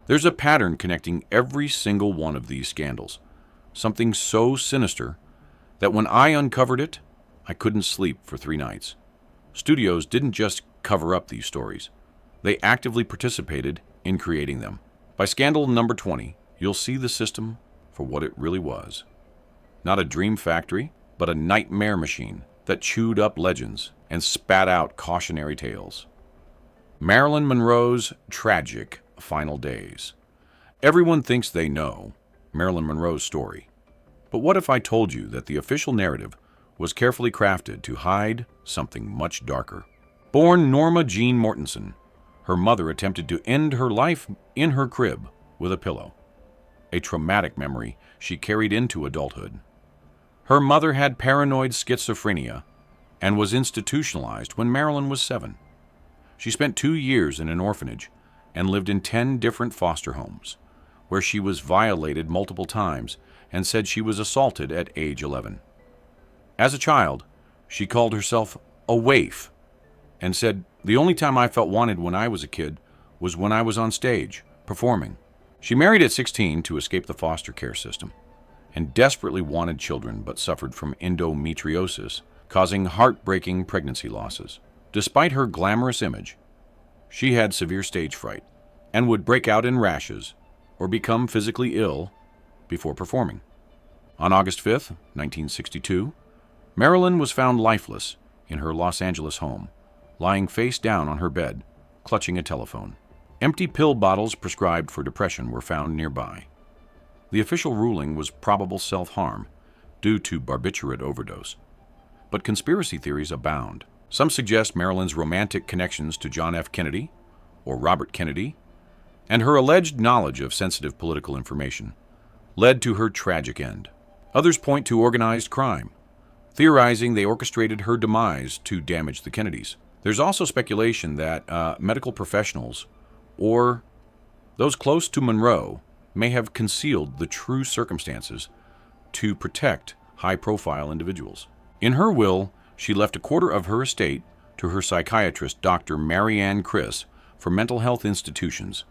There's a pattern connecting every single one of these scandals, something so sinister that when I uncovered it, I couldn't sleep for 3 nights. Studios didn't just cover up these stories. They actively participated in creating them. By scandal number 20, you'll see the system for what it really was. Not a dream factory, but a nightmare machine that chewed up legends and spat out cautionary tales. Marilyn Monroe's tragic final days. Everyone thinks they know Marilyn Monroe's story. But what if I told you that the official narrative was carefully crafted to hide something much darker? Born Norma Jean Mortensen, her mother attempted to end her life in her crib with a pillow, a traumatic memory she carried into adulthood. Her mother had paranoid schizophrenia and was institutionalized when Marilyn was 7. She spent 2 years in an orphanage and lived in 10 different foster homes, where she was violated multiple times and said she was assaulted at age 11. As a child, she called herself a waif and said, "The only time I felt wanted when I was a kid was when I was on stage, performing." She married at 16 to escape the foster care system and desperately wanted children but suffered from endometriosis, causing heartbreaking pregnancy losses. Despite her glamorous image, she had severe stage fright and would break out in rashes or become physically ill before performing. On August 5, 1962, Marilyn was found lifeless in her Los Angeles home, lying face down on her bed, clutching a telephone. Empty pill bottles prescribed for depression were found nearby. The official ruling was probable self-harm due to barbiturate overdose. But conspiracy theories abound. Some suggest Marilyn's romantic connections to John F. Kennedy or Robert Kennedy and her alleged knowledge of sensitive political information led to her tragic end. Others point to organized crime, theorizing they orchestrated her demise to damage the Kennedys. There's also speculation that medical professionals or those close to Monroe may have concealed the true circumstances to protect high-profile individuals. In her will, she left a quarter of her estate to her psychiatrist, Dr. Mary Ann Criss, for mental health institutions,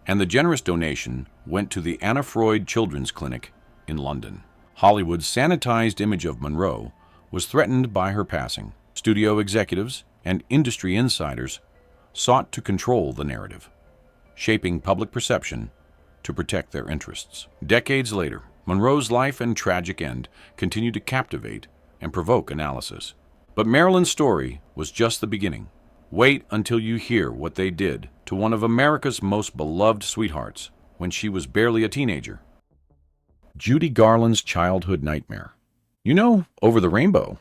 and the generous donation went to the Anna Freud Children's Clinic in London. Hollywood's sanitized image of Monroe was threatened by her passing. Studio executives and industry insiders sought to control the narrative, shaping public perception to protect their interests. Decades later, Monroe's life and tragic end continue to captivate and provoke analysis. But Marilyn's story was just the beginning. Wait until you hear what they did to one of America's most beloved sweethearts when she was barely a teenager. Judy Garland's childhood nightmare. You know Over the Rainbow,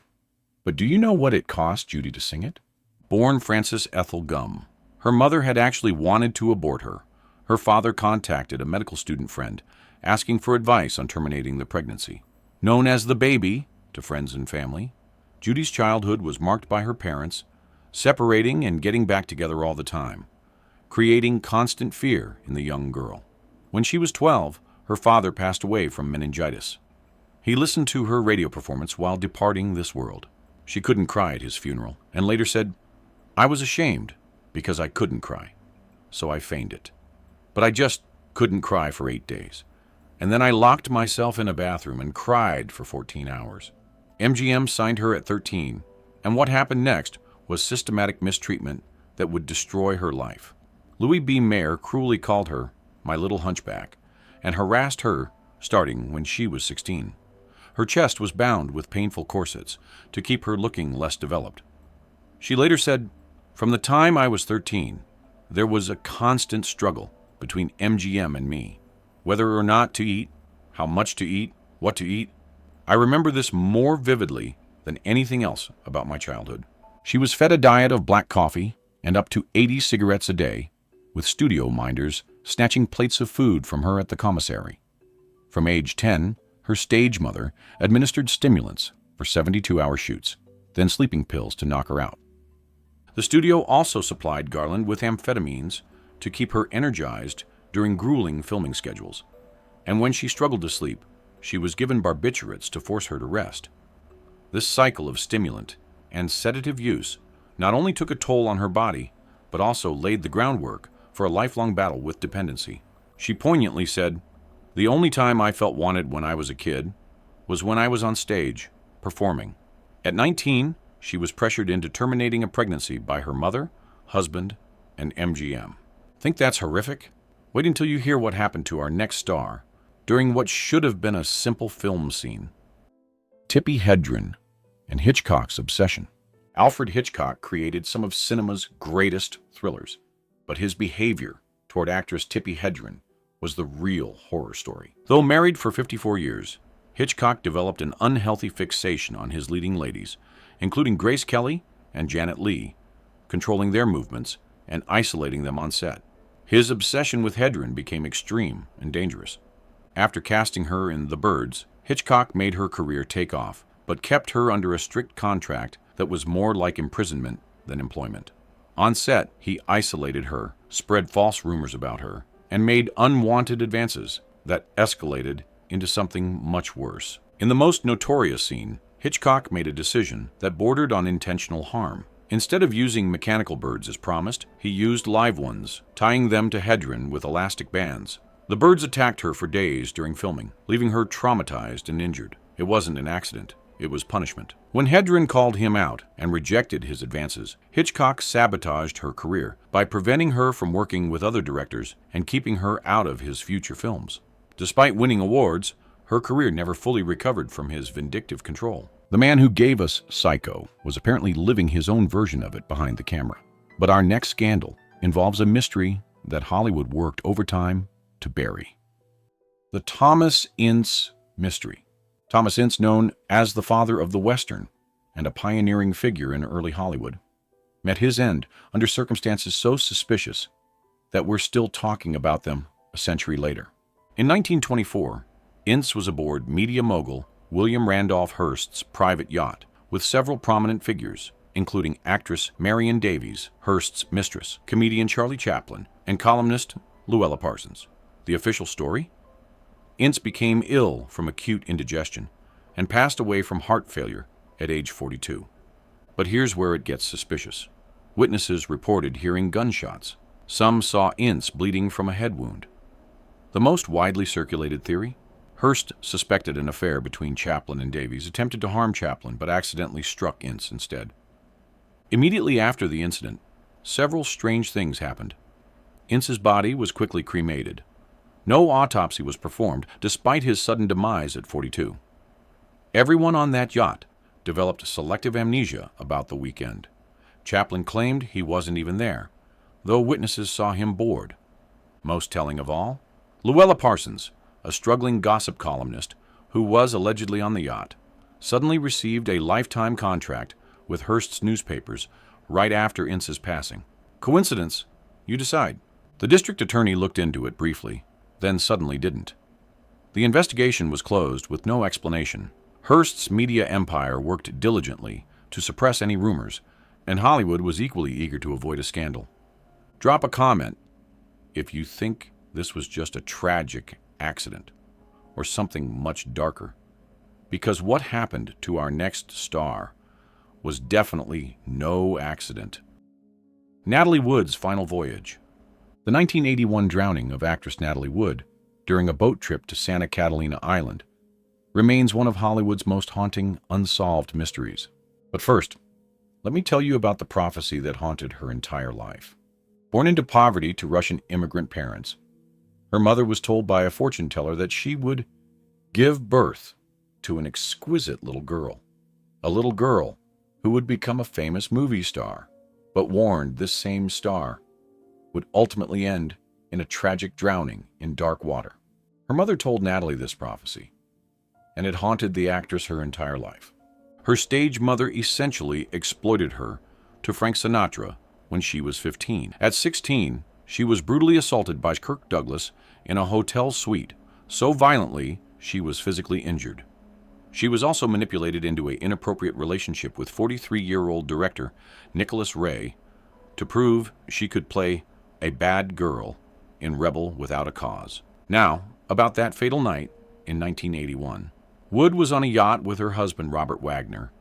but do you know what it cost Judy to sing it? Born Frances Ethel Gum, her mother had actually wanted to abort her. Her father contacted a medical student friend, asking for advice on terminating the pregnancy. Known as the baby to friends and family, Judy's childhood was marked by her parents separating and getting back together all the time, creating constant fear in the young girl. When she was 12, her father passed away from meningitis. He listened to her radio performance while departing this world. She couldn't cry at his funeral, and later said, "I was ashamed because I couldn't cry, so I feigned it. But I just couldn't cry for 8 days. And then I locked myself in a bathroom and cried for 14 hours. MGM signed her at 13, and what happened next was systematic mistreatment that would destroy her life. Louis B. Mayer cruelly called her my little hunchback and harassed her starting when she was 16. Her chest was bound with painful corsets to keep her looking less developed. She later said, "From the time I was 13, there was a constant struggle between MGM and me, whether or not to eat, how much to eat, what to eat. I remember this more vividly than anything else about my childhood." She was fed a diet of black coffee and up to 80 cigarettes a day, with studio minders snatching plates of food from her at the commissary. From age 10, her stage mother administered stimulants for 72-hour shoots, then sleeping pills to knock her out. The studio also supplied Garland with amphetamines to keep her energized during grueling filming schedules, and when she struggled to sleep, she was given barbiturates to force her to rest. This cycle of stimulant and sedative use not only took a toll on her body, but also laid the groundwork for a lifelong battle with dependency. She poignantly said, "The only time I felt wanted when I was a kid was when I was on stage, performing." At 19, she was pressured into terminating a pregnancy by her mother, husband, and MGM. Think that's horrific? Wait until you hear what happened to our next star during what should have been a simple film scene. Tippi Hedren and Hitchcock's obsession. Alfred Hitchcock created some of cinema's greatest thrillers, but his behavior toward actress Tippi Hedren was the real horror story. Though married for 54 years, Hitchcock developed an unhealthy fixation on his leading ladies, including Grace Kelly and Janet Leigh, controlling their movements and isolating them on set. His obsession with Hedren became extreme and dangerous. After casting her in The Birds, Hitchcock made her career take off, but kept her under a strict contract that was more like imprisonment than employment. On set, he isolated her, spread false rumors about her, and made unwanted advances that escalated into something much worse. In the most notorious scene, Hitchcock made a decision that bordered on intentional harm. Instead of using mechanical birds as promised, he used live ones, tying them to Hedren with elastic bands. The birds attacked her for days during filming, leaving her traumatized and injured. It wasn't an accident. It was punishment. When Hedren called him out and rejected his advances, Hitchcock sabotaged her career by preventing her from working with other directors and keeping her out of his future films. Despite winning awards, her career never fully recovered from his vindictive control. The man who gave us Psycho was apparently living his own version of it behind the camera. But our next scandal involves a mystery that Hollywood worked overtime to bury. The Thomas Ince mystery. Thomas Ince, known as the father of the Western and a pioneering figure in early Hollywood, met his end under circumstances so suspicious that we're still talking about them a century later. In 1924, Ince was aboard media mogul William Randolph Hearst's private yacht with several prominent figures, including actress Marion Davies, Hearst's mistress, comedian Charlie Chaplin, and columnist Luella Parsons. The official story? Ince became ill from acute indigestion and passed away from heart failure at age 42. But here's where it gets suspicious. Witnesses reported hearing gunshots. Some saw Ince bleeding from a head wound. The most widely circulated theory? Hearst suspected an affair between Chaplin and Davies, attempted to harm Chaplin, but accidentally struck Ince instead. Immediately after the incident, several strange things happened. Ince's body was quickly cremated. No autopsy was performed, despite his sudden demise at 42. Everyone on that yacht developed selective amnesia about the weekend. Chaplin claimed he wasn't even there, though witnesses saw him bored. Most telling of all, Luella Parsons, a struggling gossip columnist who was allegedly on the yacht, suddenly received a lifetime contract with Hearst's newspapers right after Ince's passing. Coincidence? You decide. The district attorney looked into it briefly, then suddenly didn't. The investigation was closed with no explanation. Hearst's media empire worked diligently to suppress any rumors, and Hollywood was equally eager to avoid a scandal. Drop a comment if you think this was just a tragic accident or something much darker, because what happened to our next star was definitely no accident. Natalie Wood's final voyage. The 1981 drowning of actress Natalie Wood during a boat trip to Santa Catalina Island remains one of Hollywood's most haunting, unsolved mysteries. But first, let me tell you about the prophecy that haunted her entire life. Born into poverty to Russian immigrant parents, her mother was told by a fortune teller that she would give birth to an exquisite little girl, a little girl who would become a famous movie star, but warned this same star would ultimately end in a tragic drowning in dark water. Her mother told Natalie this prophecy, and it haunted the actress her entire life. Her stage mother essentially exploited her to Frank Sinatra when she was 15. At 16, she was brutally assaulted by Kirk Douglas in a hotel suite, so violently she was physically injured. She was also manipulated into an inappropriate relationship with 43-year-old director Nicholas Ray to prove she could play a bad girl in Rebel Without a Cause. Now, about that fatal night in 1981, Wood was on a yacht with her husband Robert Wagner,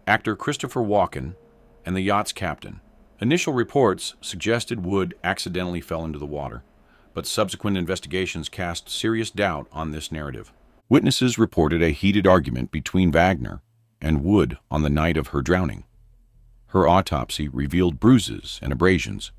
actor Christopher Walken, and the yacht's captain. Initial reports suggested Wood accidentally fell into the water, but subsequent investigations cast serious doubt on this narrative. Witnesses reported a heated argument between Wagner and Wood on the night of her drowning. Her autopsy revealed bruises and abrasions,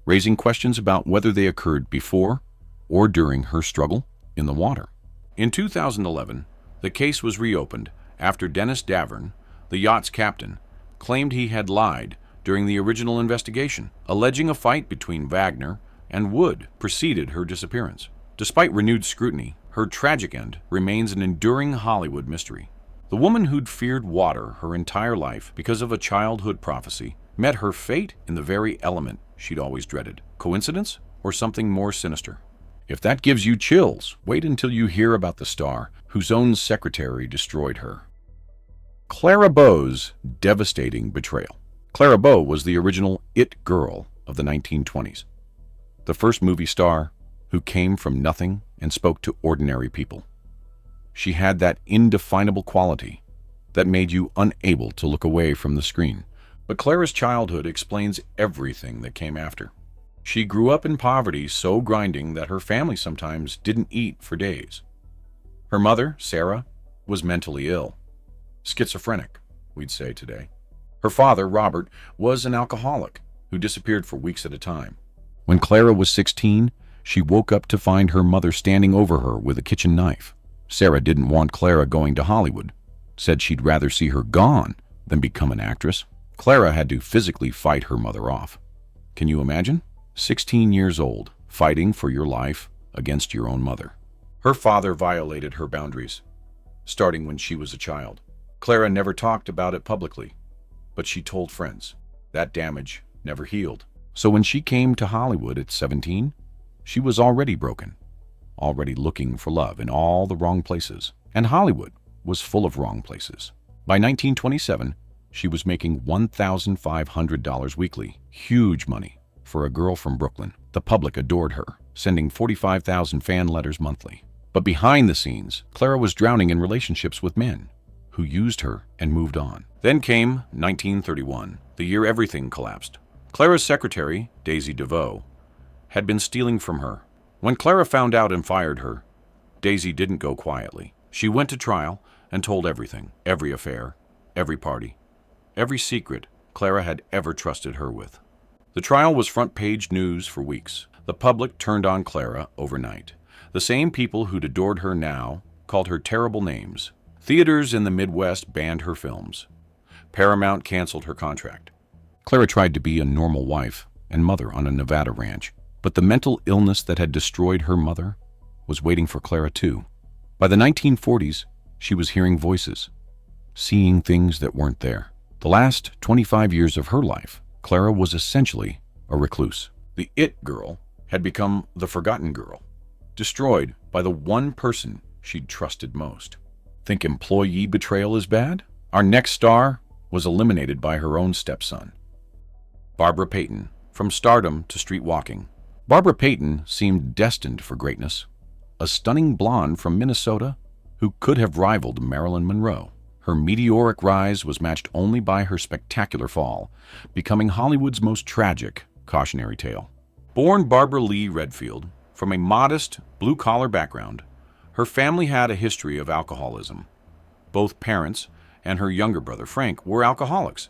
raising questions about whether they occurred before or during her struggle in the water. In 2011, the case was reopened after Dennis Davern, the yacht's captain, claimed he had lied during the original investigation, alleging a fight between Wagner and Wood preceded her disappearance. Despite renewed scrutiny, her tragic end remains an enduring Hollywood mystery. The woman who'd feared water her entire life because of a childhood prophecy met her fate in the very element she'd always dreaded. Coincidence or something more sinister? If that gives you chills, wait until you hear about the star whose own secretary destroyed her. Clara Bow's devastating betrayal. Clara Bow was the original it girl of the 1920s, the first movie star who came from nothing and spoke to ordinary people. She had that indefinable quality that made you unable to look away from the screen. But Clara's childhood explains everything that came after. She grew up in poverty so grinding that her family sometimes didn't eat for days. Her mother, Sarah, was mentally ill. Schizophrenic, we'd say today. Her father, Robert, was an alcoholic who disappeared for weeks at a time. When Clara was 16, she woke up to find her mother standing over her with a kitchen knife. Sarah didn't want Clara going to Hollywood, said she'd rather see her gone than become an actress. Clara had to physically fight her mother off. Can you imagine? 16 years old, fighting for your life against your own mother. Her father violated her boundaries, starting when she was a child. Clara never talked about it publicly, but she told friends. That damage never healed. So when she came to Hollywood at 17, she was already broken, already looking for love in all the wrong places. And Hollywood was full of wrong places. By 1927, she was making $1,500 weekly, huge money for a girl from Brooklyn. The public adored her, sending 45,000 fan letters monthly. But behind the scenes, Clara was drowning in relationships with men who used her and moved on. Then came 1931, the year everything collapsed. Clara's secretary, Daisy DeVoe, had been stealing from her. When Clara found out and fired her, Daisy didn't go quietly. She went to trial and told everything, every affair, every party, every secret Clara had ever trusted her with. The trial was front-page news for weeks. The public turned on Clara overnight. The same people who'd adored her now called her terrible names. Theaters in the Midwest banned her films. Paramount canceled her contract. Clara tried to be a normal wife and mother on a Nevada ranch, but the mental illness that had destroyed her mother was waiting for Clara too. By the 1940s, she was hearing voices, seeing things that weren't there. The last 25 years of her life, Clara was essentially a recluse. The it girl had become the forgotten girl, destroyed by the one person she'd trusted most. Think employee betrayal is bad? Our next star was eliminated by her own stepson. Barbara Payton, from stardom to street walking. Barbara Payton seemed destined for greatness, a stunning blonde from Minnesota who could have rivaled Marilyn Monroe. Her meteoric rise was matched only by her spectacular fall, becoming Hollywood's most tragic cautionary tale. Born Barbara Lee Redfield, from a modest, blue-collar background, her family had a history of alcoholism. Both parents and her younger brother, Frank, were alcoholics,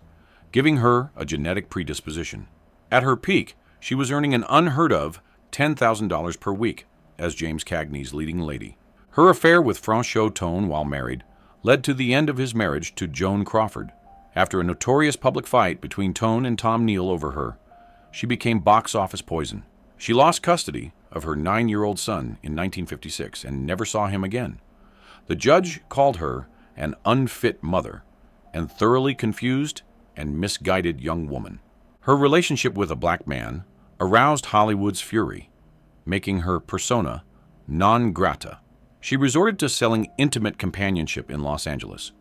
giving her a genetic predisposition. At her peak, she was earning an unheard of $10,000 per week as James Cagney's leading lady. Her affair with Franchot Tone while married led to the end of his marriage to Joan Crawford. After a notorious public fight between Tone and Tom Neal over her, she became box office poison. She lost custody of her 9-year-old son in 1956 and never saw him again. The judge called her an unfit mother and thoroughly confused and misguided young woman. Her relationship with a black man aroused Hollywood's fury, making her persona non grata. She resorted to selling intimate companionship in Los Angeles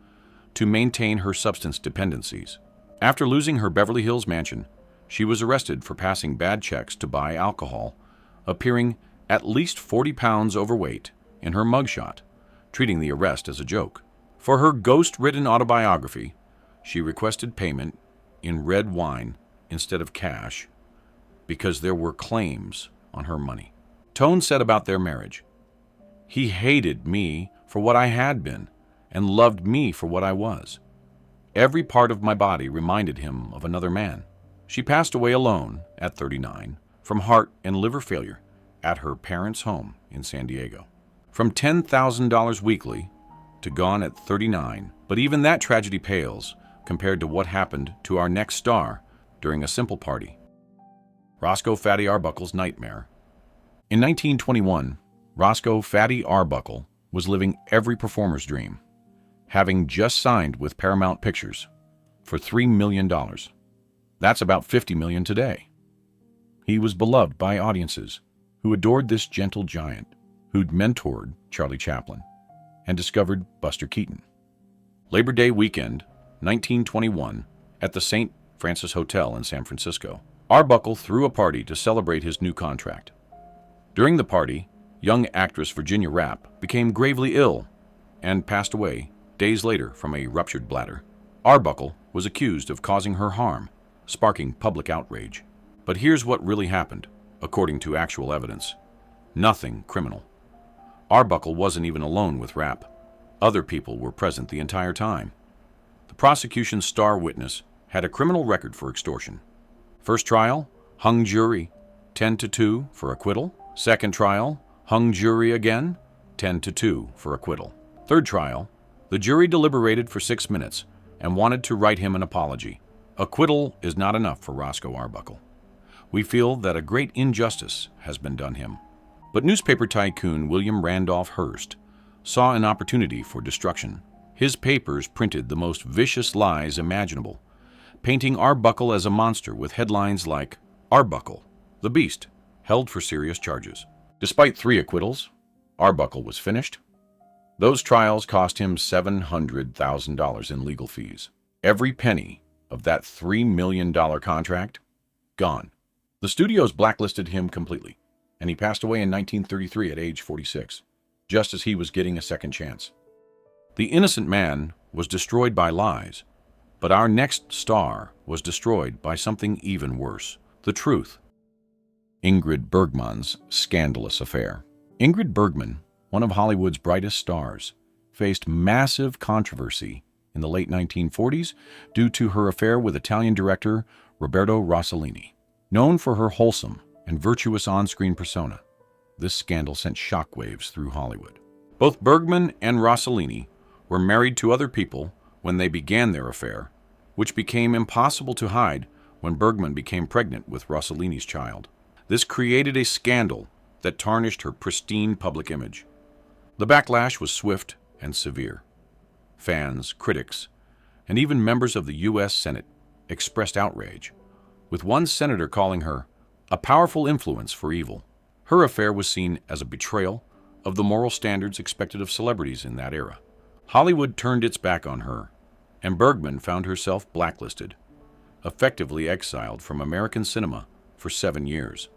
to maintain her substance dependencies. After losing her Beverly Hills mansion, she was arrested for passing bad checks to buy alcohol, appearing at least 40 pounds overweight in her mugshot, treating the arrest as a joke. For her ghost-ridden autobiography, she requested payment in red wine instead of cash because there were claims on her money. Tone said about their marriage, "He hated me for what I had been and loved me for what I was. Every part of my body reminded him of another man." She passed away alone at 39 from heart and liver failure at her parents' home in San Diego. From $10,000 weekly to gone at 39, but even that tragedy pales compared to what happened to our next star during a simple party. Roscoe Fatty Arbuckle's nightmare. In 1921, Roscoe Fatty Arbuckle was living every performer's dream, having just signed with Paramount Pictures for $3 million. That's about $50 million today. He was beloved by audiences who adored this gentle giant who'd mentored Charlie Chaplin and discovered Buster Keaton. Labor Day weekend, 1921, at the St. Francis Hotel in San Francisco, Arbuckle threw a party to celebrate his new contract. During the party, young actress Virginia Rappe became gravely ill and passed away days later from a ruptured bladder. Arbuckle was accused of causing her harm, sparking public outrage. But here's what really happened, according to actual evidence. Nothing criminal. Arbuckle wasn't even alone with Rappe. Other people were present the entire time. The prosecution's star witness had a criminal record for extortion. First trial, hung jury, 10-2 for acquittal. Second trial, hung jury again, 10-2 for acquittal. Third trial, the jury deliberated for 6 minutes and wanted to write him an apology. Acquittal is not enough for Roscoe Arbuckle. We feel that a great injustice has been done him. But newspaper tycoon William Randolph Hearst saw an opportunity for destruction. His papers printed the most vicious lies imaginable, painting Arbuckle as a monster with headlines like, "Arbuckle, the Beast, held for serious charges." Despite 3 acquittals, Arbuckle was finished. Those trials cost him $700,000 in legal fees. Every penny of that $3 million contract, gone. The studios blacklisted him completely, and he passed away in 1933 at age 46, just as he was getting a second chance. The innocent man was destroyed by lies, but our next star was destroyed by something even worse, the truth. Ingrid Bergman's scandalous affair. Ingrid Bergman, one of Hollywood's brightest stars, faced massive controversy in the late 1940s due to her affair with Italian director Roberto Rossellini. Known for her wholesome and virtuous on-screen persona, this scandal sent shockwaves through Hollywood. Both Bergman and Rossellini were married to other people when they began their affair, which became impossible to hide when Bergman became pregnant with Rossellini's child. This created a scandal that tarnished her pristine public image. The backlash was swift and severe. Fans, critics, and even members of the U.S. Senate expressed outrage, with one senator calling her a powerful influence for evil. Her affair was seen as a betrayal of the moral standards expected of celebrities in that era. Hollywood turned its back on her, and Bergman found herself blacklisted, effectively exiled from American cinema for 7 years.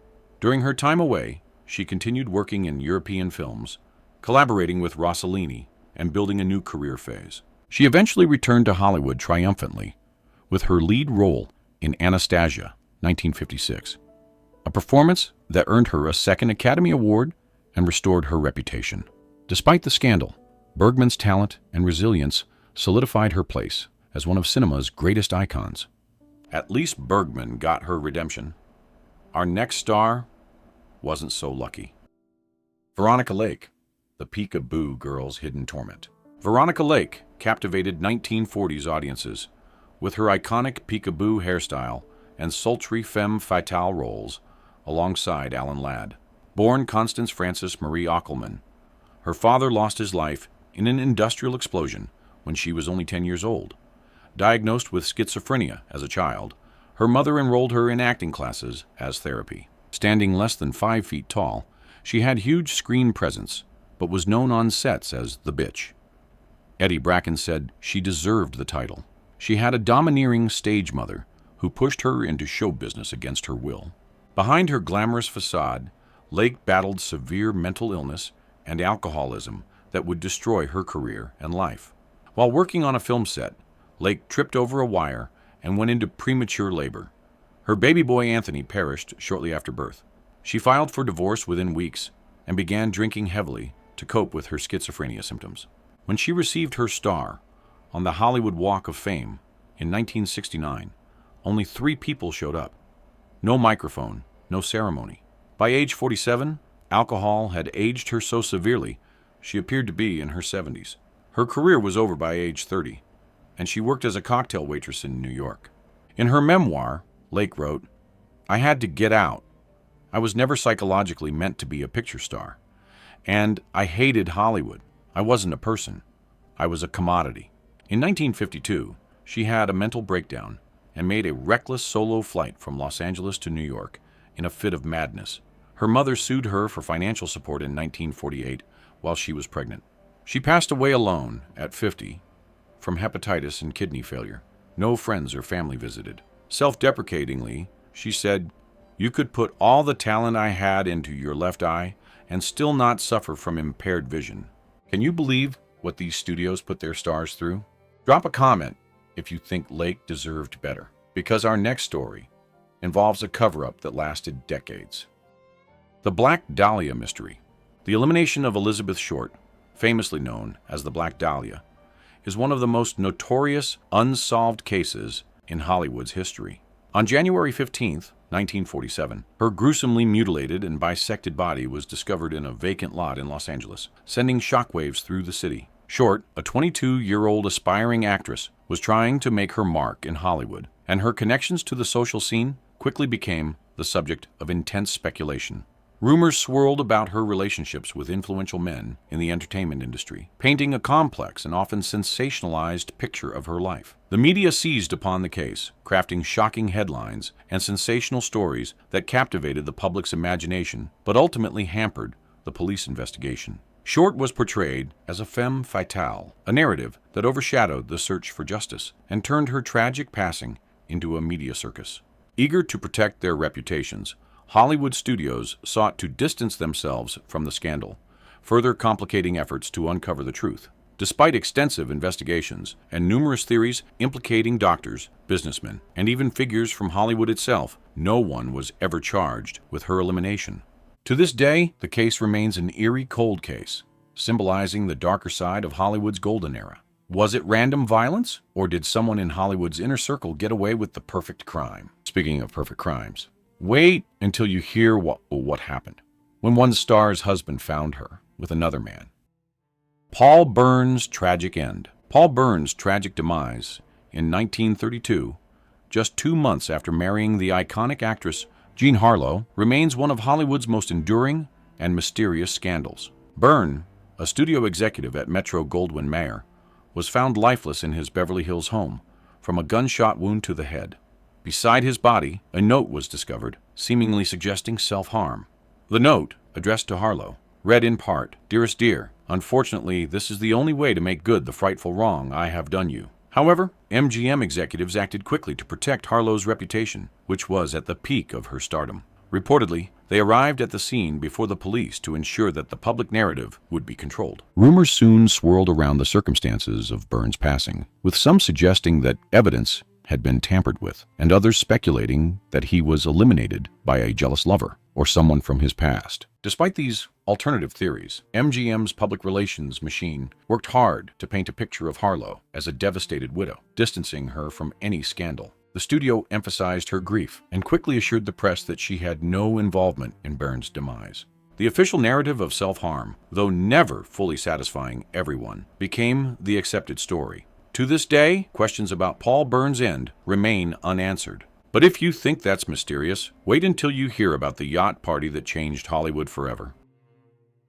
During her time away, she continued working in European films, collaborating with Rossellini, and building a new career phase. She eventually returned to Hollywood triumphantly with her lead role in Anastasia, 1956, a performance that earned her a second Academy Award and restored her reputation. Despite the scandal, Bergman's talent and resilience solidified her place as one of cinema's greatest icons. At least Bergman got her redemption. Our next star wasn't so lucky. Veronica Lake, the peek-a-boo girl's hidden torment. Veronica Lake captivated 1940s audiences with her iconic peek-a-boo hairstyle and sultry femme fatale roles alongside Alan Ladd. Born Constance Frances Marie Ockelman, her father lost his life in an industrial explosion when she was only 10 years old. Diagnosed with schizophrenia as a child, her mother enrolled her in acting classes as therapy. Standing less than 5 feet tall, she had huge screen presence, but was known on sets as the bitch. Eddie Bracken said she deserved the title. She had a domineering stage mother who pushed her into show business against her will. Behind her glamorous facade, Lake battled severe mental illness and alcoholism that would destroy her career and life. While working on a film set, Lake tripped over a wire and went into premature labor. Her baby boy Anthony perished shortly after birth. She filed for divorce within weeks and began drinking heavily to cope with her schizophrenia symptoms. When she received her star on the Hollywood Walk of Fame in 1969, only 3 people showed up. No microphone, no ceremony. By age 47, alcohol had aged her so severely she appeared to be in her 70s. Her career was over by age 30, and she worked as a cocktail waitress in New York. In her memoir, Lake wrote, "I had to get out. I was never psychologically meant to be a picture star. And I hated Hollywood. I wasn't a person. I was a commodity." In 1952, she had a mental breakdown and made a reckless solo flight from Los Angeles to New York in a fit of madness. Her mother sued her for financial support in 1948 while she was pregnant. She passed away alone at 50 from hepatitis and kidney failure. No friends or family visited. Self-deprecatingly, she said, "You could put all the talent I had into your left eye and still not suffer from impaired vision." Can you believe what these studios put their stars through? Drop a comment if you think Lake deserved better, because our next story involves a cover-up that lasted decades. The Black Dahlia Mystery. The elimination of Elizabeth Short, famously known as the Black Dahlia, is one of the most notorious unsolved cases in Hollywood's history. On January 15, 1947, her gruesomely mutilated and bisected body was discovered in a vacant lot in Los Angeles, sending shockwaves through the city. Short, a 22-year-old aspiring actress, was trying to make her mark in Hollywood, and her connections to the social scene quickly became the subject of intense speculation. Rumors swirled about her relationships with influential men in the entertainment industry, painting a complex and often sensationalized picture of her life. The media seized upon the case, crafting shocking headlines and sensational stories that captivated the public's imagination, but ultimately hampered the police investigation. Short was portrayed as a femme fatale, a narrative that overshadowed the search for justice and turned her tragic passing into a media circus. Eager to protect their reputations, Hollywood studios sought to distance themselves from the scandal, further complicating efforts to uncover the truth. Despite extensive investigations and numerous theories implicating doctors, businessmen, and even figures from Hollywood itself, no one was ever charged with her elimination. To this day, the case remains an eerie cold case, symbolizing the darker side of Hollywood's golden era. Was it random violence, or did someone in Hollywood's inner circle get away with the perfect crime? Speaking of perfect crimes, wait until you hear what happened when one star's husband found her with another man. Paul Bern's tragic end. Paul Bern's tragic demise in 1932, just 2 months after marrying the iconic actress Jean Harlow, remains one of Hollywood's most enduring and mysterious scandals. Bern, a studio executive at Metro-Goldwyn-Mayer, was found lifeless in his Beverly Hills home from a gunshot wound to the head. Beside his body, a note was discovered, seemingly suggesting self-harm. The note, addressed to Harlow, read in part, "Dearest dear, unfortunately, this is the only way to make good the frightful wrong I have done you." However, MGM executives acted quickly to protect Harlow's reputation, which was at the peak of her stardom. Reportedly, they arrived at the scene before the police to ensure that the public narrative would be controlled. Rumors soon swirled around the circumstances of Bern's passing, with some suggesting that evidence had been tampered with, and others speculating that he was eliminated by a jealous lover or someone from his past. Despite these alternative theories, MGM's public relations machine worked hard to paint a picture of Harlow as a devastated widow, distancing her from any scandal. The studio emphasized her grief and quickly assured the press that she had no involvement in Bern's demise. The official narrative of self-harm, though never fully satisfying everyone, became the accepted story. To this day, questions about Paul Bern's end remain unanswered. But if you think that's mysterious, wait until you hear about the yacht party that changed Hollywood forever.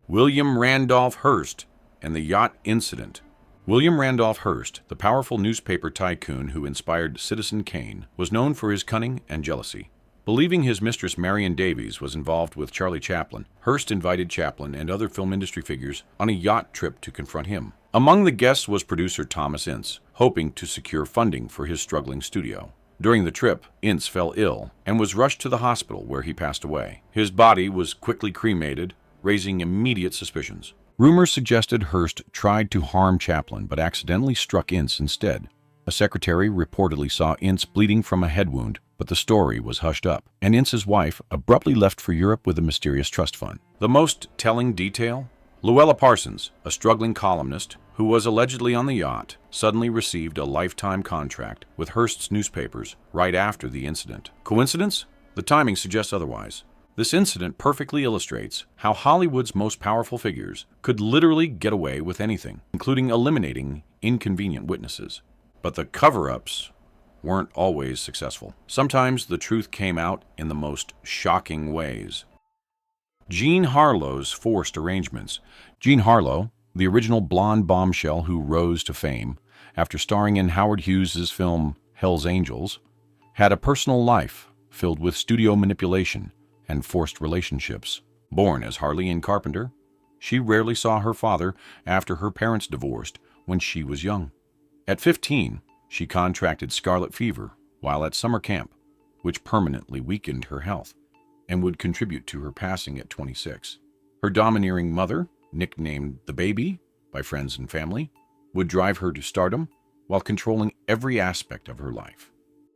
William Randolph Hearst and the Yacht Incident. William Randolph Hearst, the powerful newspaper tycoon who inspired Citizen Kane, was known for his cunning and jealousy. Believing his mistress Marion Davies was involved with Charlie Chaplin, Hearst invited Chaplin and other film industry figures on a yacht trip to confront him. Among the guests was producer Thomas Ince, hoping to secure funding for his struggling studio. During the trip, Ince fell ill and was rushed to the hospital where he passed away. His body was quickly cremated, raising immediate suspicions. Rumors suggested Hearst tried to harm Chaplin but accidentally struck Ince instead. A secretary reportedly saw Ince bleeding from a head wound but the story was hushed up, and Ince's wife abruptly left for Europe with a mysterious trust fund. The most telling detail? Luella Parsons, a struggling columnist who was allegedly on the yacht, suddenly received a lifetime contract with Hearst's newspapers right after the incident. Coincidence? The timing suggests otherwise. This incident perfectly illustrates how Hollywood's most powerful figures could literally get away with anything, including eliminating inconvenient witnesses. But the cover-ups weren't always successful. Sometimes the truth came out in the most shocking ways. Jean Harlow's forced arrangements. Jean Harlow, the original blonde bombshell who rose to fame after starring in Howard Hughes' film Hell's Angels, had a personal life filled with studio manipulation and forced relationships. Born as Harley Ann Carpenter, she rarely saw her father after her parents divorced when she was young. At 15, she contracted scarlet fever while at summer camp, which permanently weakened her health and would contribute to her passing at 26. Her domineering mother, nicknamed the Baby by friends and family, would drive her to stardom while controlling every aspect of her life.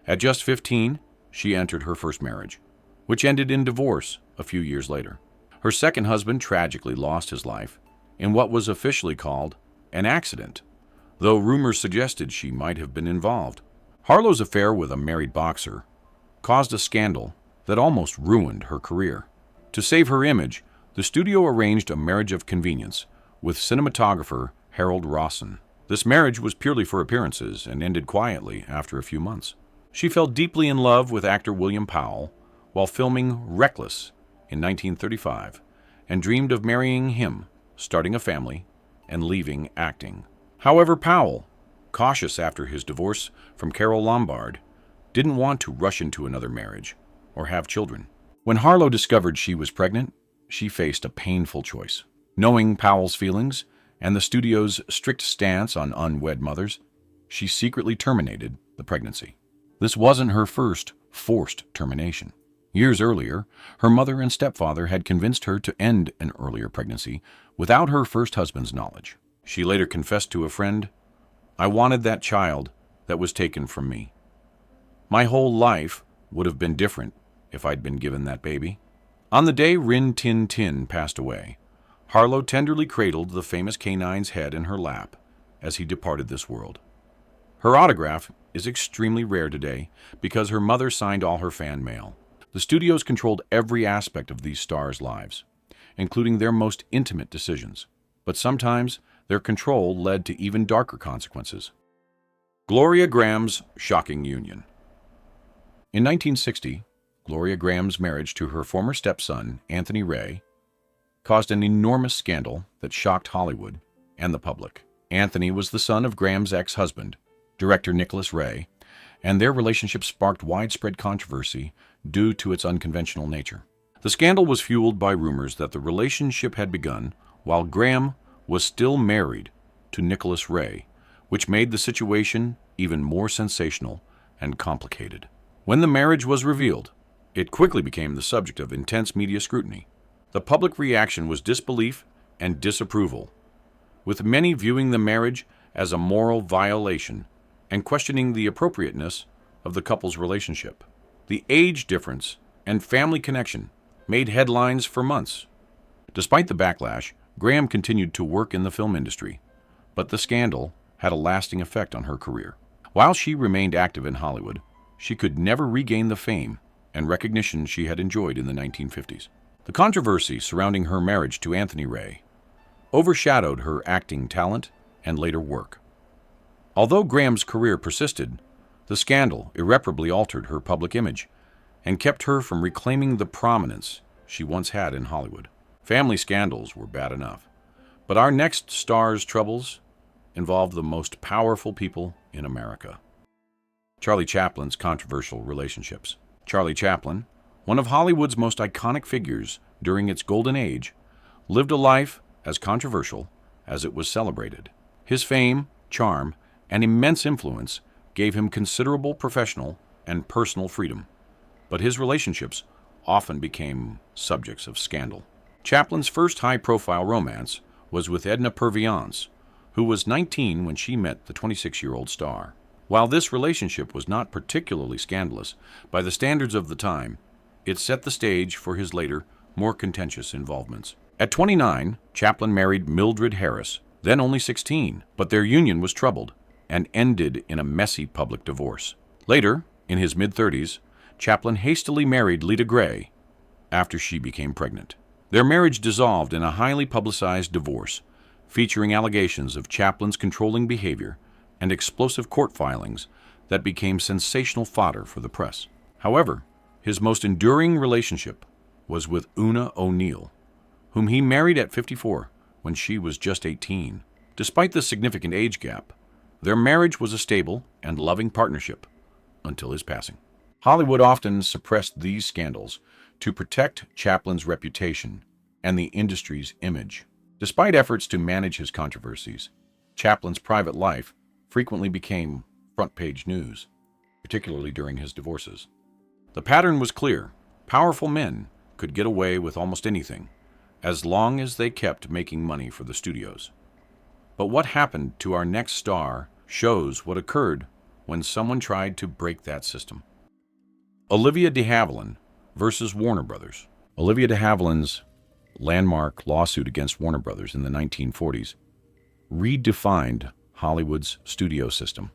At just 15, she entered her first marriage, which ended in divorce a few years later. Her second husband tragically lost his life in what was officially called an accident, though rumors suggested she might have been involved. Harlow's affair with a married boxer caused a scandal that almost ruined her career. To save her image, the studio arranged a marriage of convenience with cinematographer Harold Rawson. This marriage was purely for appearances and ended quietly after a few months. She fell deeply in love with actor William Powell while filming Reckless in 1935 and dreamed of marrying him, starting a family, and leaving acting. However, Powell, cautious after his divorce from Carole Lombard, didn't want to rush into another marriage or have children. When Harlow discovered she was pregnant, she faced a painful choice. Knowing Powell's feelings and the studio's strict stance on unwed mothers, she secretly terminated the pregnancy. This wasn't her first forced termination. Years earlier, her mother and stepfather had convinced her to end an earlier pregnancy without her first husband's knowledge. She later confessed to a friend, "I wanted that child that was taken from me. My whole life would have been different if I'd been given that baby." On the day Rin Tin Tin passed away, Harlow tenderly cradled the famous canine's head in her lap as he departed this world. Her autograph is extremely rare today because her mother signed all her fan mail. The studios controlled every aspect of these stars' lives, including their most intimate decisions, but sometimes their control led to even darker consequences. Gloria Graham's shocking union. In 1960, Gloria Graham's marriage to her former stepson, Anthony Ray, caused an enormous scandal that shocked Hollywood and the public. Anthony was the son of Graham's ex-husband, director Nicholas Ray, and their relationship sparked widespread controversy due to its unconventional nature. The scandal was fueled by rumors that the relationship had begun while Graham was still married to Nicholas Ray, which made the situation even more sensational and complicated. When the marriage was revealed, it quickly became the subject of intense media scrutiny. The public reaction was disbelief and disapproval, with many viewing the marriage as a moral violation and questioning the appropriateness of the couple's relationship. The age difference and family connection made headlines for months. Despite the backlash, Graham continued to work in the film industry, but the scandal had a lasting effect on her career. While she remained active in Hollywood, she could never regain the fame and recognition she had enjoyed in the 1950s. The controversy surrounding her marriage to Anthony Ray overshadowed her acting talent and later work. Although Graham's career persisted, the scandal irreparably altered her public image and kept her from reclaiming the prominence she once had in Hollywood. Family scandals were bad enough, but our next star's troubles involved the most powerful people in America. Charlie Chaplin's controversial relationships. Charlie Chaplin, one of Hollywood's most iconic figures during its golden age, lived a life as controversial as it was celebrated. His fame, charm, and immense influence gave him considerable professional and personal freedom, but his relationships often became subjects of scandal. Chaplin's first high-profile romance was with Edna Purviance, who was 19 when she met the 26-year-old star. While this relationship was not particularly scandalous by the standards of the time, it set the stage for his later, more contentious involvements. At 29, Chaplin married Mildred Harris, then only 16, but their union was troubled and ended in a messy public divorce. Later, in his mid-30s, Chaplin hastily married Lita Grey after she became pregnant. Their marriage dissolved in a highly publicized divorce, featuring allegations of Chaplin's controlling behavior and explosive court filings that became sensational fodder for the press. However, his most enduring relationship was with Una O'Neill, whom he married at 54 when she was just 18. Despite the significant age gap, their marriage was a stable and loving partnership until his passing. Hollywood often suppressed these scandals to protect Chaplin's reputation and the industry's image. Despite efforts to manage his controversies, Chaplin's private life frequently became front-page news, particularly during his divorces. The pattern was clear. Powerful men could get away with almost anything, as long as they kept making money for the studios. But what happened to our next star shows what occurred when someone tried to break that system. Olivia de Havilland versus Warner Brothers. Olivia de Havilland's landmark lawsuit against Warner Brothers in the 1940s redefined Hollywood's studio system,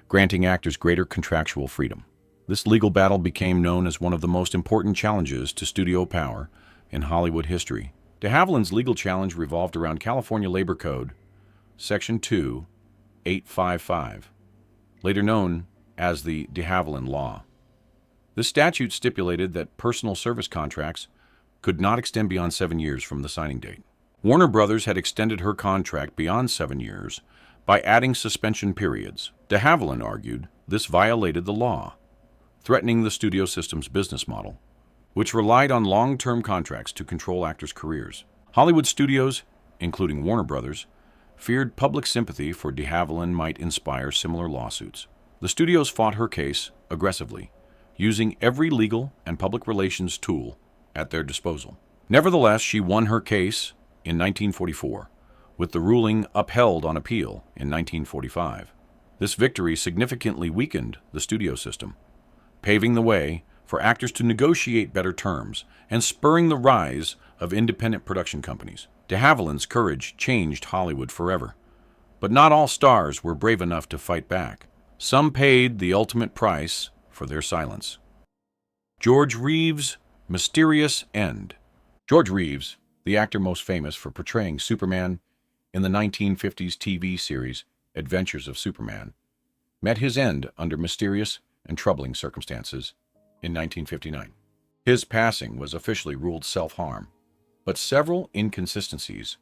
granting actors greater contractual freedom. This legal battle became known as one of the most important challenges to studio power in Hollywood history. De Havilland's legal challenge revolved around California Labor Code, Section 2855, later known as the de Havilland Law. This statute stipulated that personal service contracts could not extend beyond 7 years from the signing date. Warner Brothers had extended her contract beyond 7 years by adding suspension periods. De Havilland argued this violated the law, threatening the studio system's business model, which relied on long-term contracts to control actors' careers. Hollywood studios, including Warner Brothers, feared public sympathy for de Havilland might inspire similar lawsuits. The studios fought her case aggressively, using every legal and public relations tool at their disposal. Nevertheless, she won her case in 1944, with the ruling upheld on appeal in 1945. This victory significantly weakened the studio system, paving the way for actors to negotiate better terms and spurring the rise of independent production companies. De Havilland's courage changed Hollywood forever, but not all stars were brave enough to fight back. Some paid the ultimate price for their silence. George Reeves' mysterious end. George Reeves, the actor most famous for portraying Superman in the 1950s TV series Adventures of Superman, met his end under mysterious and troubling circumstances in 1959. His passing was officially ruled self-harm, but several inconsistencies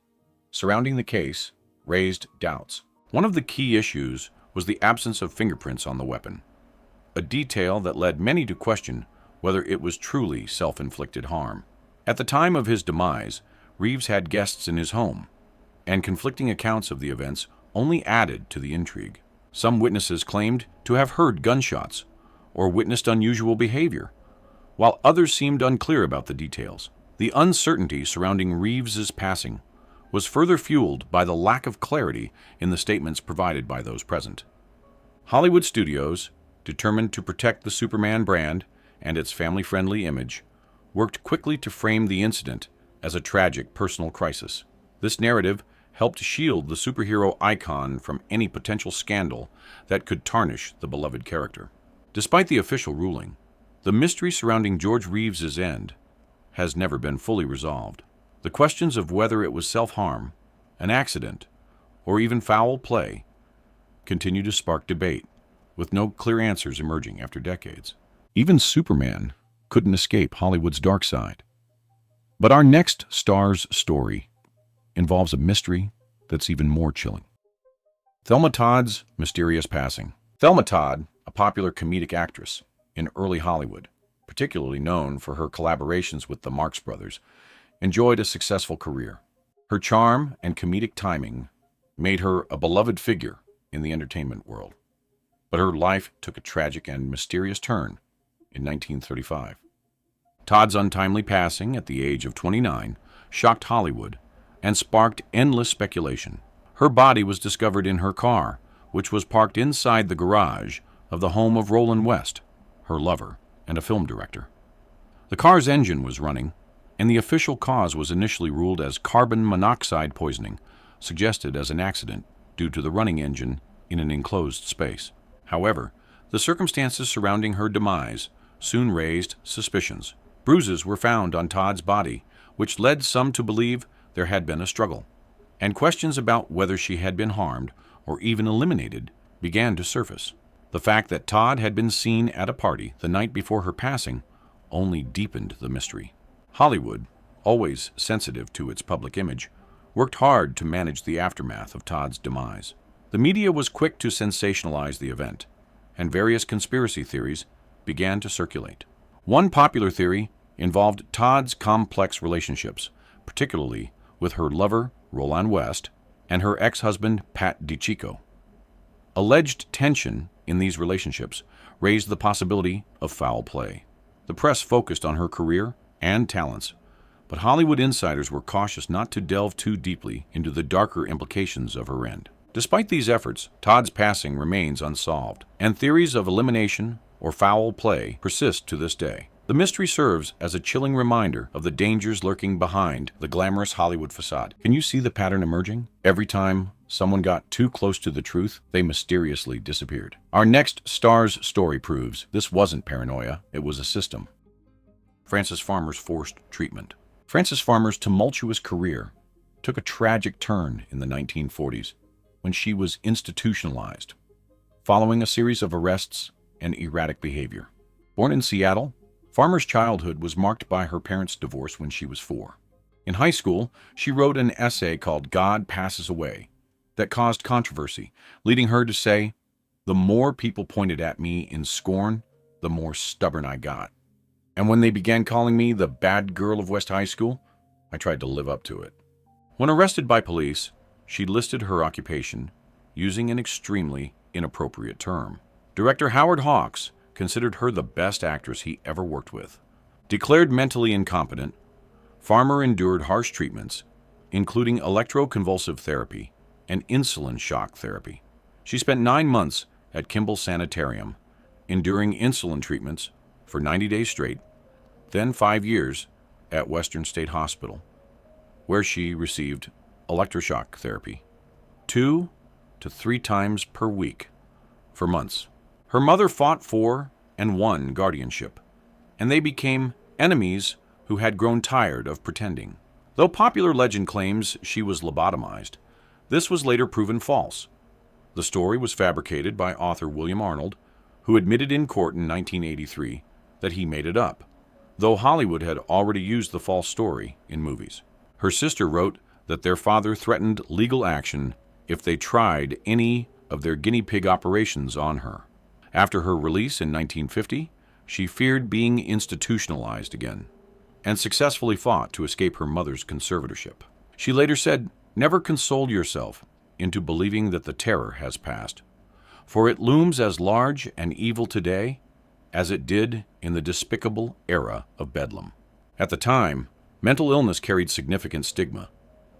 surrounding the case raised doubts. One of the key issues was the absence of fingerprints on the weapon, a detail that led many to question whether it was truly self-inflicted harm. At the time of his demise, Reeves had guests in his home, and conflicting accounts of the events only added to the intrigue. Some witnesses claimed to have heard gunshots or witnessed unusual behavior, while others seemed unclear about the details. The uncertainty surrounding Reeves's passing was further fueled by the lack of clarity in the statements provided by those present. Hollywood studios, determined to protect the Superman brand and its family-friendly image, worked quickly to frame the incident as a tragic personal crisis. This narrative helped shield the superhero icon from any potential scandal that could tarnish the beloved character. Despite the official ruling, the mystery surrounding George Reeves's end has never been fully resolved. The questions of whether it was self-harm, an accident, or even foul play continue to spark debate, with no clear answers emerging after decades. Even Superman couldn't escape Hollywood's dark side. But our next star's story involves a mystery that's even more chilling. Thelma Todd's mysterious passing. Thelma Todd, a popular comedic actress in early Hollywood, particularly known for her collaborations with the Marx Brothers, enjoyed a successful career. Her charm and comedic timing made her a beloved figure in the entertainment world. But her life took a tragic and mysterious turn in 1935. Todd's untimely passing at the age of 29 shocked Hollywood and sparked endless speculation. Her body was discovered in her car which was parked inside the garage of the home of Roland West, her lover and a film director. The car's engine was running, and the official cause was initially ruled as carbon monoxide poisoning, suggested as an accident due to the running engine in an enclosed space. However, the circumstances surrounding her demise soon raised suspicions. Bruises were found on Todd's body, which led some to believe there had been a struggle, and questions about whether she had been harmed or even eliminated began to surface. The fact that Todd had been seen at a party the night before her passing only deepened the mystery. Hollywood, always sensitive to its public image, worked hard to manage the aftermath of Todd's demise. The media was quick to sensationalize the event, and various conspiracy theories began to circulate. One popular theory involved Todd's complex relationships, particularly with her lover, Roland West, and her ex-husband, Pat DiCicco. Alleged tension in these relationships raised the possibility of foul play. The press focused on her career and talents, but Hollywood insiders were cautious not to delve too deeply into the darker implications of her end. Despite these efforts, Todd's passing remains unsolved, and theories of elimination or foul play persist to this day. The mystery serves as a chilling reminder of the dangers lurking behind the glamorous Hollywood facade. Can you see the pattern emerging? Every time someone got too close to the truth, they mysteriously disappeared. Our next star's story proves this wasn't paranoia, it was a system. Frances Farmer's forced treatment. Frances Farmer's tumultuous career took a tragic turn in the 1940s when she was institutionalized, following a series of arrests and erratic behavior. Born in Seattle, Farmer's childhood was marked by her parents' divorce when she was 4. In high school, she wrote an essay called God Passes Away that caused controversy, leading her to say, "The more people pointed at me in scorn, the more stubborn I got. And when they began calling me the bad girl of West High School, I tried to live up to it." When arrested by police, she listed her occupation using an extremely inappropriate term. Director Howard Hawks considered her the best actress he ever worked with. Declared mentally incompetent, Farmer endured harsh treatments, including electroconvulsive therapy and insulin shock therapy. She spent 9 months at Kimball Sanitarium, enduring insulin treatments for 90 days straight, then 5 years at Western State Hospital, where she received electroshock therapy 2 to 3 times per week for months. Her mother fought for and won guardianship, and they became enemies who had grown tired of pretending. Though popular legend claims she was lobotomized, this was later proven false. The story was fabricated by author William Arnold, who admitted in court in 1983 that he made it up, though Hollywood had already used the false story in movies. Her sister wrote that their father threatened legal action if they tried any of their guinea pig operations on her. After her release in 1950, she feared being institutionalized again, and successfully fought to escape her mother's conservatorship. She later said, "Never console yourself into believing that the terror has passed, for it looms as large and evil today as it did in the despicable era of Bedlam." At the time, mental illness carried significant stigma,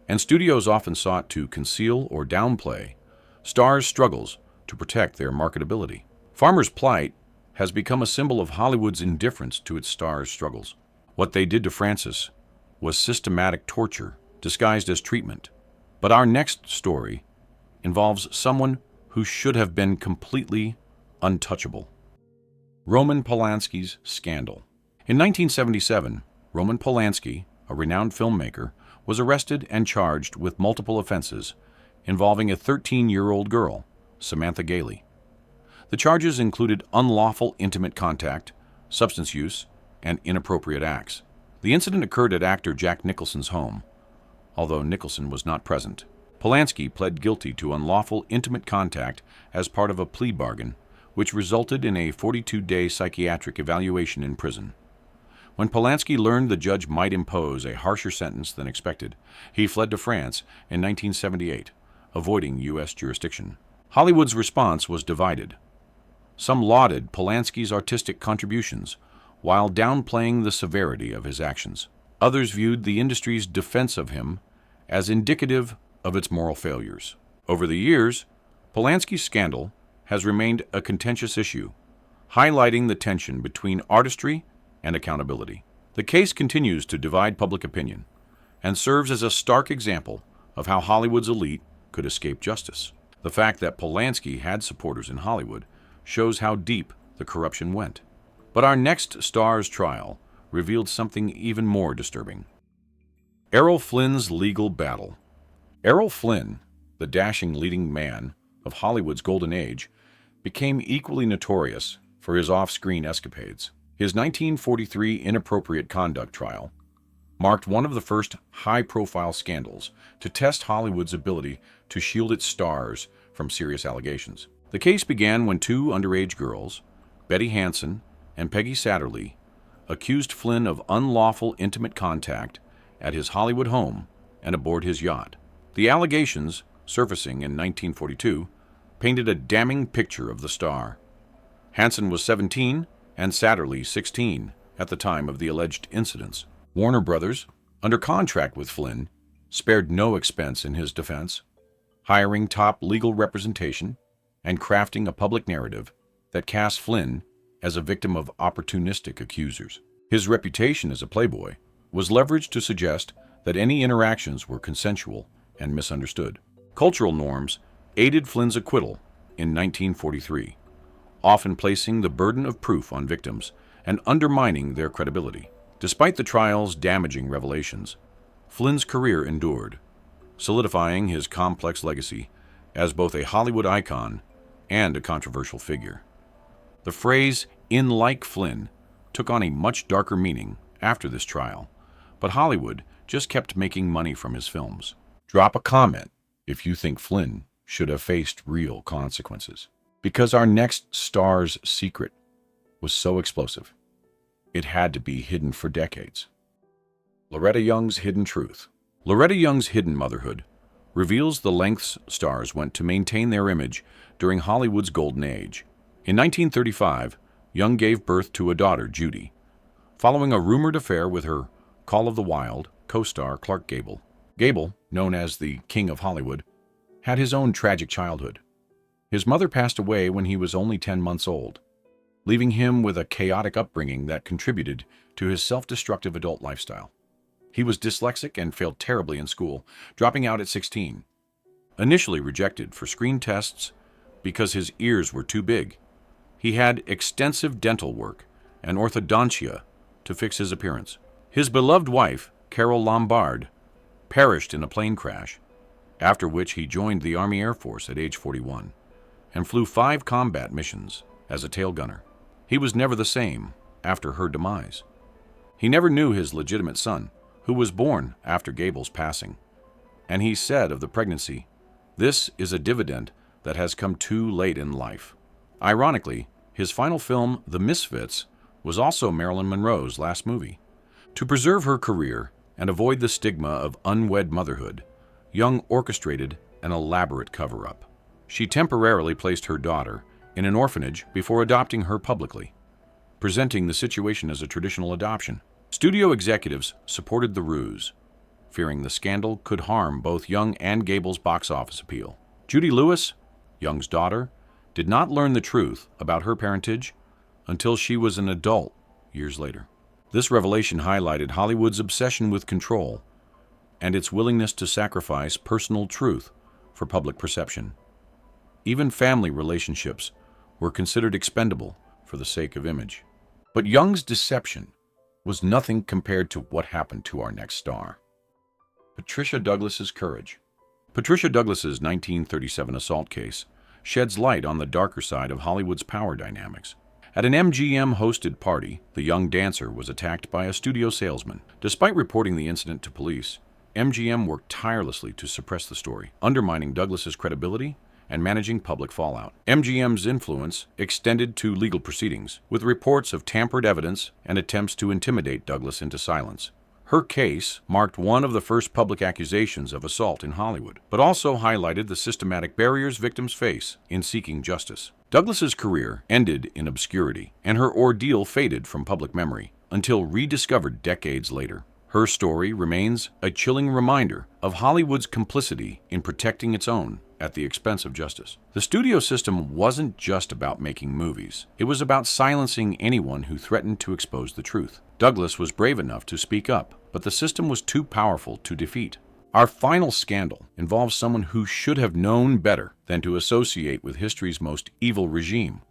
and studios often sought to conceal or downplay stars' struggles to protect their marketability. Farmer's plight has become a symbol of Hollywood's indifference to its stars' struggles. What they did to Frances was systematic torture disguised as treatment. But our next story involves someone who should have been completely untouchable. Roman Polanski's scandal. In 1977, Roman Polanski, a renowned filmmaker, was arrested and charged with multiple offenses involving a 13-year-old girl, Samantha Gailey. The charges included unlawful intimate contact, substance use, and inappropriate acts. The incident occurred at actor Jack Nicholson's home, although Nicholson was not present. Polanski pled guilty to unlawful intimate contact as part of a plea bargain, which resulted in a 42-day psychiatric evaluation in prison. When Polanski learned the judge might impose a harsher sentence than expected, he fled to France in 1978, avoiding U.S. jurisdiction. Hollywood's response was divided. Some lauded Polanski's artistic contributions, while downplaying the severity of his actions. Others viewed the industry's defense of him as indicative of its moral failures. Over the years, Polanski's scandal has remained a contentious issue, highlighting the tension between artistry and accountability. The case continues to divide public opinion and serves as a stark example of how Hollywood's elite could escape justice. The fact that Polanski had supporters in Hollywood shows how deep the corruption went. But our next star's trial revealed something even more disturbing. Errol Flynn's legal battle. Errol Flynn, the dashing leading man of Hollywood's golden age, became equally notorious for his off-screen escapades. His 1943 inappropriate conduct trial marked one of the first high-profile scandals to test Hollywood's ability to shield its stars from serious allegations. The case began when two underage girls, Betty Hansen and Peggy Satterlee, accused Flynn of unlawful intimate contact at his Hollywood home and aboard his yacht. The allegations, surfacing in 1942, painted a damning picture of the star. Hansen was 17 and Satterlee 16 at the time of the alleged incidents. Warner Brothers, under contract with Flynn, spared no expense in his defense, hiring top legal representation and crafting a public narrative that cast Flynn as a victim of opportunistic accusers. His reputation as a playboy was leveraged to suggest that any interactions were consensual and misunderstood. Cultural norms aided Flynn's acquittal in 1943, often placing the burden of proof on victims and undermining their credibility. Despite the trial's damaging revelations, Flynn's career endured, solidifying his complex legacy as both a Hollywood icon and a controversial figure. The phrase, "in like Flynn," took on a much darker meaning after this trial, but Hollywood just kept making money from his films. Drop a comment if you think Flynn should have faced real consequences. Because our next star's secret was so explosive, it had to be hidden for decades. Loretta Young's hidden truth. Loretta Young's hidden motherhood reveals the lengths stars went to maintain their image during Hollywood's golden age. In 1935, Young gave birth to a daughter, Judy, following a rumored affair with her Call of the Wild co-star Clark Gable. Gable, known as the King of Hollywood, had his own tragic childhood. His mother passed away when he was only 10 months old, leaving him with a chaotic upbringing that contributed to his self-destructive adult lifestyle. He was dyslexic and failed terribly in school, dropping out at 16. Initially rejected for screen tests because his ears were too big, he had extensive dental work and orthodontia to fix his appearance. His beloved wife, Carol Lombard, perished in a plane crash, after which he joined the Army Air Force at age 41 and flew 5 combat missions as a tail gunner. He was never the same after her demise. He never knew his legitimate son, who was born after Gable's passing, and he said of the pregnancy, "This is a dividend that has come too late in life." Ironically, his final film, The Misfits, was also Marilyn Monroe's last movie. To preserve her career and avoid the stigma of unwed motherhood, Young orchestrated an elaborate cover-up. She temporarily placed her daughter in an orphanage before adopting her publicly, presenting the situation as a traditional adoption. Studio executives supported the ruse, fearing the scandal could harm both Young and Gable's box office appeal. Judy Lewis, Young's daughter, did not learn the truth about her parentage until she was an adult years later. This revelation highlighted Hollywood's obsession with control and its willingness to sacrifice personal truth for public perception. Even family relationships were considered expendable for the sake of image. But Young's deception was nothing compared to what happened to our next star. Patricia Douglas's courage. Patricia Douglas's 1937 assault case sheds light on the darker side of Hollywood's power dynamics. At an MGM-hosted party, the young dancer was attacked by a studio salesman. Despite reporting the incident to police, MGM worked tirelessly to suppress the story, undermining Douglas's credibility and managing public fallout. MGM's influence extended to legal proceedings, with reports of tampered evidence and attempts to intimidate Douglas into silence. Her case marked one of the first public accusations of assault in Hollywood, but also highlighted the systematic barriers victims face in seeking justice. Douglas's career ended in obscurity, and her ordeal faded from public memory until rediscovered decades later. Her story remains a chilling reminder of Hollywood's complicity in protecting its own at the expense of justice. The studio system wasn't just about making movies. It was about silencing anyone who threatened to expose the truth. Douglas was brave enough to speak up, but the system was too powerful to defeat. Our final scandal involves someone who should have known better than to associate with history's most evil regime.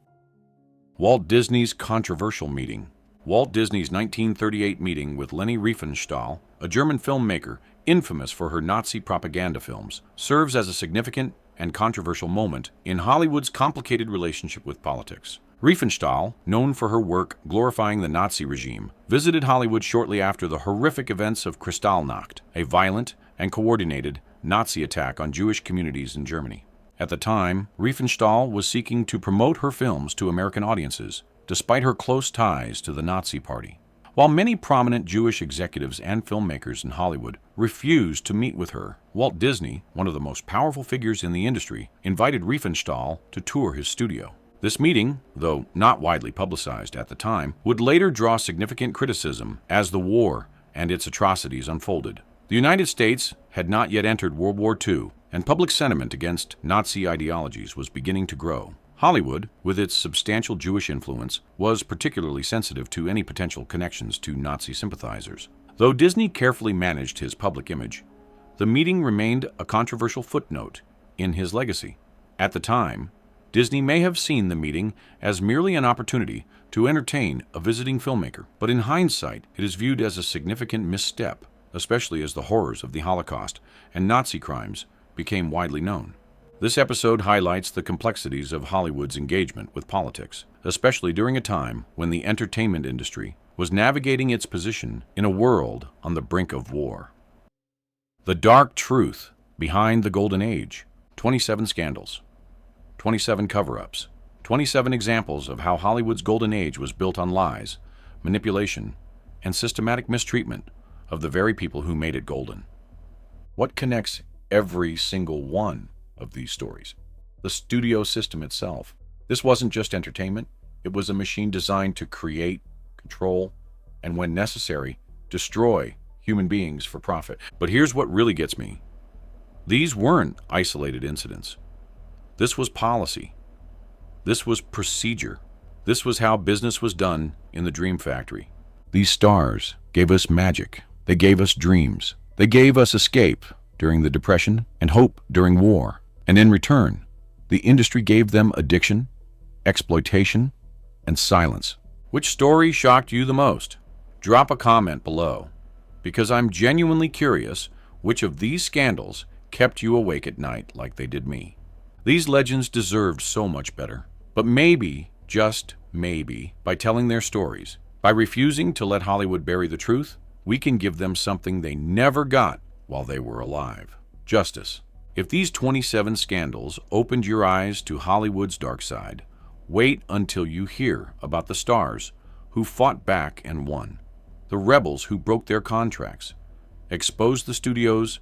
Walt Disney's controversial meeting. Walt Disney's 1938 meeting with Leni Riefenstahl, a German filmmaker infamous for her Nazi propaganda films, serves as a significant and controversial moment in Hollywood's complicated relationship with politics. Riefenstahl, known for her work glorifying the Nazi regime, visited Hollywood shortly after the horrific events of Kristallnacht, a violent and coordinated Nazi attack on Jewish communities in Germany. At the time, Riefenstahl was seeking to promote her films to American audiences, despite her close ties to the Nazi Party. While many prominent Jewish executives and filmmakers in Hollywood refused to meet with her, Walt Disney, one of the most powerful figures in the industry, invited Riefenstahl to tour his studio. This meeting, though not widely publicized at the time, would later draw significant criticism as the war and its atrocities unfolded. The United States had not yet entered World War II, and public sentiment against Nazi ideologies was beginning to grow. Hollywood, with its substantial Jewish influence, was particularly sensitive to any potential connections to Nazi sympathizers. Though Disney carefully managed his public image, the meeting remained a controversial footnote in his legacy. At the time, Disney may have seen the meeting as merely an opportunity to entertain a visiting filmmaker, but in hindsight, it is viewed as a significant misstep, especially as the horrors of the Holocaust and Nazi crimes became widely known. This episode highlights the complexities of Hollywood's engagement with politics, especially during a time when the entertainment industry was navigating its position in a world on the brink of war. The dark truth behind the Golden Age. 27 scandals, 27 cover-ups, 27 examples of how Hollywood's Golden Age was built on lies, manipulation, and systematic mistreatment of the very people who made it golden. What connects every single one of these stories? The studio system itself. This wasn't just entertainment. It was a machine designed to create, control, and when necessary, destroy human beings for profit. But here's what really gets me. These weren't isolated incidents. This was policy. This was procedure. This was how business was done in the Dream Factory. These stars gave us magic. They gave us dreams. They gave us escape during the Depression and hope during war. And in return, the industry gave them addiction, exploitation, and silence. Which story shocked you the most? Drop a comment below, because I'm genuinely curious which of these scandals kept you awake at night like they did me. These legends deserved so much better, but maybe, just maybe, by telling their stories, by refusing to let Hollywood bury the truth, we can give them something they never got while they were alive. Justice. If these 27 scandals opened your eyes to Hollywood's dark side, wait until you hear about the stars who fought back and won, the rebels who broke their contracts, exposed the studios,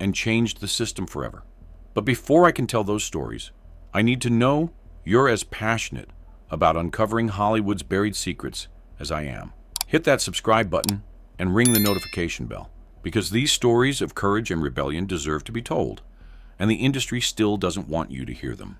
and changed the system forever. But before I can tell those stories, I need to know you're as passionate about uncovering Hollywood's buried secrets as I am. Hit that subscribe button and ring the notification bell, because these stories of courage and rebellion deserve to be told, and the industry still doesn't want you to hear them.